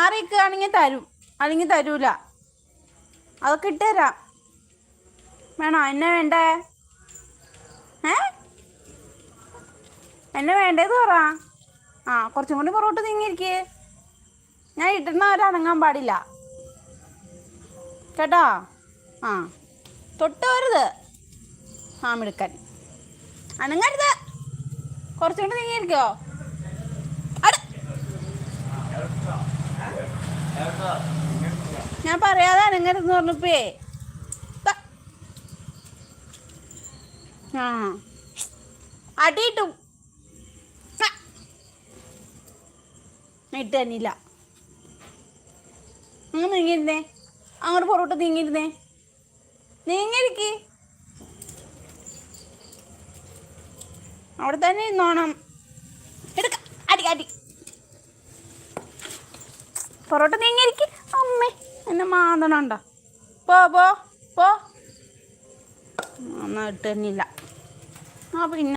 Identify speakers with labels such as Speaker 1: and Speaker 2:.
Speaker 1: മാറിയിരിക്കുകയാണെങ്കിൽ തരും, അല്ലെങ്കിൽ തരൂല. അതൊക്കെ ഇട്ടുതരാം. വേണോ? എന്നെ വേണ്ടേ? എന്നെ വേണ്ടേന്ന് പറ. കുറച്ചും കൂടി പുറകോട്ട് നീങ്ങിയിരിക്കേ. ഞാൻ ഇടുന്നവരനങ്ങാൻ പാടില്ല കേട്ടോ. തൊട്ട് വരുത്. മിടുക്കൻ. അനങ്ങരുത്. കുറച്ചുകൂടി നീങ്ങിയിരിക്കോ. ഞാൻ പറയാതെ അനങ്ങരുതെന്ന് പറഞ്ഞപ്പേ അടിയിട്ടു. ഇട്ട് തന്നില്ല. അങ്ങ് നീങ്ങിയിരുന്നേ. അങ്ങോട്ട് പുറകോട്ട് നീങ്ങിയിരുന്നേ. നീങ്ങിയിരിക്കേ. അവിടെ തന്നെ ഇരുന്നോണം. എടുക്ക. അടി അടി. പുറകോട്ട് നീങ്ങിയിരിക്കേ. അമ്മേ എന്നെ മാന്തണുണ്ടോ? പോ പോ പോ. ഒന്നും ഇട്ട് തന്നില്ല. പിന്നെ